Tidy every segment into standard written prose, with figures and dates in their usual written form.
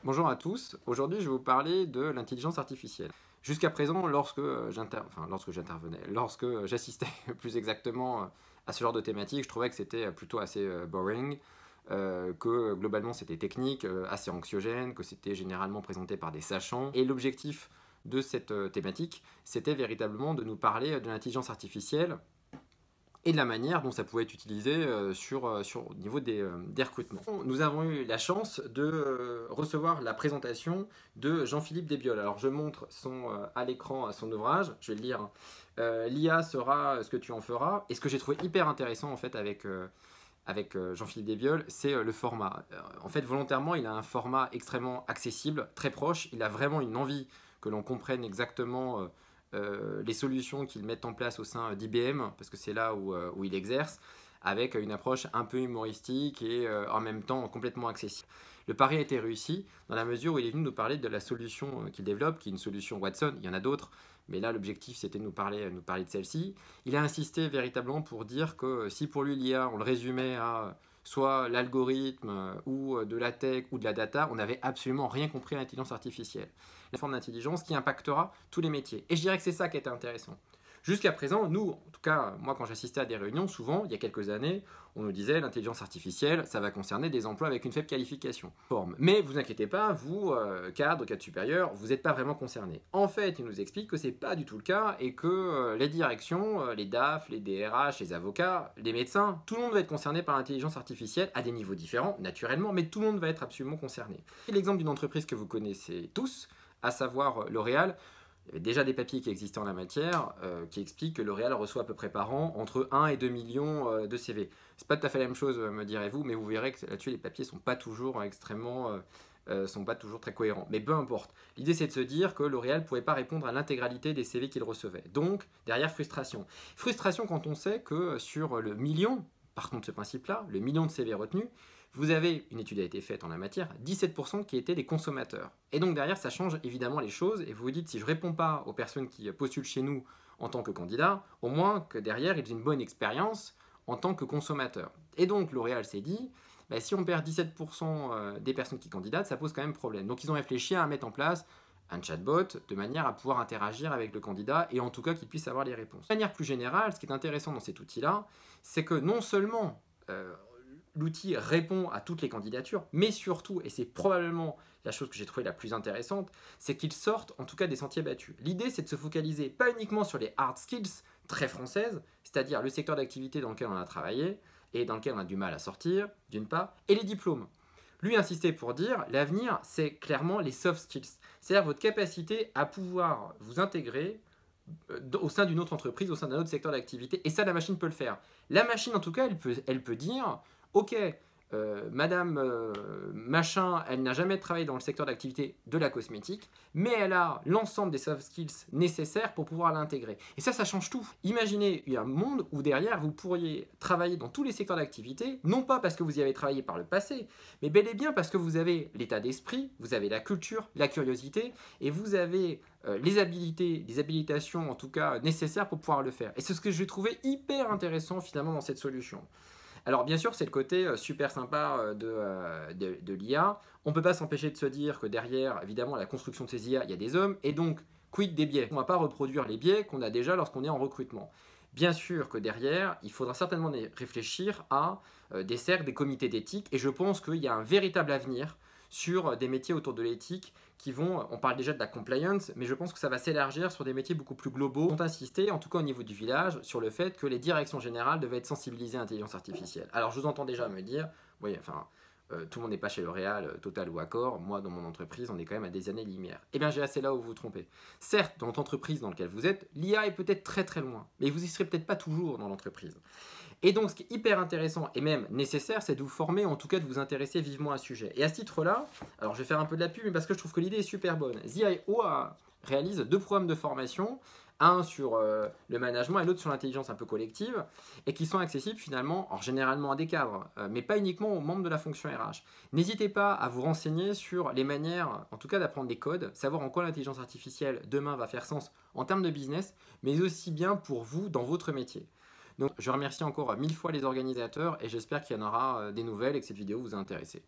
Bonjour à tous, aujourd'hui je vais vous parler de l'intelligence artificielle. Jusqu'à présent, lorsque j'assistais plus exactement à ce genre de thématique, je trouvais que c'était plutôt assez boring, que globalement c'était technique, assez anxiogène, que c'était généralement présenté par des sachants. Et l'objectif de cette thématique, c'était véritablement de nous parler de l'intelligence artificielle et de la manière dont ça pouvait être utilisé au niveau des recrutements. Nous avons eu la chance de recevoir la présentation de Jean-Philippe Desbioles. Alors je montre à l'écran son ouvrage, je vais le lire. L'IA sera ce que tu en feras. Et ce que j'ai trouvé hyper intéressant en fait avec Jean-Philippe Desbioles, c'est le format. En fait, volontairement, il a un format extrêmement accessible, très proche. Il a vraiment une envie que l'on comprenne exactement les solutions qu'ils mettent en place au sein d'IBM, parce que c'est là où il exerce, avec une approche un peu humoristique et en même temps complètement accessible. Le pari a été réussi dans la mesure où il est venu nous parler de la solution qu'il développe, qui est une solution Watson. Il y en a d'autres, mais là l'objectif c'était de nous parler de celle-ci. Il a insisté véritablement pour dire que si pour lui l'IA, on le résumait à soit l'algorithme ou de la tech ou de la data, on n'avait absolument rien compris à l'intelligence artificielle. Une forme d'intelligence qui impactera tous les métiers. Et je dirais que c'est ça qui était intéressant. Jusqu'à présent, nous, en tout cas, moi quand j'assistais à des réunions, souvent, il y a quelques années, on nous disait l'intelligence artificielle, ça va concerner des emplois avec une faible qualification. Mais vous inquiétez pas, vous, cadre supérieur, vous n'êtes pas vraiment concerné. En fait, il nous explique que c'est pas du tout le cas et que les directions, les DAF, les DRH, les avocats, les médecins, tout le monde va être concerné par l'intelligence artificielle à des niveaux différents, naturellement, mais tout le monde va être absolument concerné. L'exemple d'une entreprise que vous connaissez tous, à savoir L'Oréal. Il y avait déjà des papiers qui existaient en la matière qui expliquent que L'Oréal reçoit à peu près par an entre 1 et 2 millions de CV. C'est pas tout à fait la même chose, me direz-vous, mais vous verrez que là-dessus, les papiers sont pas toujours sont pas toujours très cohérents. Mais peu importe. L'idée, c'est de se dire que L'Oréal ne pouvait pas répondre à l'intégralité des CV qu'il recevait. Donc, derrière, frustration. Frustration quand on sait que sur le million, par contre, ce principe-là, le million de CV retenus, vous avez, une étude a été faite en la matière, 17% qui étaient des consommateurs. Et donc derrière, ça change évidemment les choses, et vous vous dites, si je ne réponds pas aux personnes qui postulent chez nous en tant que candidat, au moins que derrière, ils aient une bonne expérience en tant que consommateur. Et donc L'Oréal s'est dit, bah, si on perd 17% des personnes qui candidatent, ça pose quand même problème. Donc ils ont réfléchi à mettre en place un chatbot de manière à pouvoir interagir avec le candidat et en tout cas qu'il puisse avoir les réponses. De manière plus générale, ce qui est intéressant dans cet outil-là, c'est que non seulement l'outil répond à toutes les candidatures, mais surtout, et c'est probablement la chose que j'ai trouvée la plus intéressante, c'est qu'il sorte en tout cas des sentiers battus. L'idée, c'est de se focaliser pas uniquement sur les hard skills très françaises, c'est-à-dire le secteur d'activité dans lequel on a travaillé et dans lequel on a du mal à sortir, d'une part, et les diplômes. Lui insistait pour dire, l'avenir, c'est clairement les soft skills, c'est-à-dire votre capacité à pouvoir vous intégrer au sein d'une autre entreprise, au sein d'un autre secteur d'activité, et ça, la machine peut le faire. La machine, en tout cas, elle peut dire, ok, madame machin, elle n'a jamais travaillé dans le secteur d'activité de la cosmétique, mais elle a l'ensemble des soft skills nécessaires pour pouvoir l'intégrer. Et ça change tout. Imaginez un monde où derrière, vous pourriez travailler dans tous les secteurs d'activité, non pas parce que vous y avez travaillé par le passé, mais bel et bien parce que vous avez l'état d'esprit, vous avez la culture, la curiosité, et vous avez les habilités, les habilitations en tout cas nécessaires pour pouvoir le faire. Et c'est ce que j'ai trouvé hyper intéressant finalement dans cette solution. Alors bien sûr, c'est le côté super sympa de l'IA. On ne peut pas s'empêcher de se dire que derrière, évidemment, la construction de ces IA, il y a des hommes, et donc, quid des biais? On ne va pas reproduire les biais qu'on a déjà lorsqu'on est en recrutement. Bien sûr que derrière, il faudra certainement réfléchir à des cercles, des comités d'éthique, et je pense qu'il y a un véritable avenir sur des métiers autour de l'éthique qui vont, on parle déjà de la compliance, mais je pense que ça va s'élargir sur des métiers beaucoup plus globaux. On a insisté, en tout cas au niveau du village, sur le fait que les directions générales devaient être sensibilisées à l'intelligence artificielle. Alors je vous entends déjà me dire, oui, enfin, tout le monde n'est pas chez L'Oréal, Total ou Accor. Moi, dans mon entreprise, on est quand même à des années-lumière. Eh bien, j'ai assez là où vous vous trompez. Certes, dans l'entreprise dans laquelle vous êtes, l'IA est peut-être très très loin, mais vous y serez peut-être pas toujours dans l'entreprise. Et donc, ce qui est hyper intéressant et même nécessaire, c'est de vous former, en tout cas de vous intéresser vivement à ce sujet. Et à ce titre-là, alors je vais faire un peu de la pub, mais parce que je trouve que l'idée est super bonne. ZIO réalise 2 programmes de formation, un sur le management et l'autre sur l'intelligence un peu collective, et qui sont accessibles finalement, alors généralement à des cadres, mais pas uniquement aux membres de la fonction RH. N'hésitez pas à vous renseigner sur les manières, en tout cas d'apprendre les codes, savoir en quoi l'intelligence artificielle demain va faire sens en termes de business, mais aussi bien pour vous dans votre métier. Donc je remercie encore 1000 fois les organisateurs et j'espère qu'il y en aura des nouvelles et que cette vidéo vous a intéressé.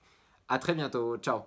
A très bientôt, ciao!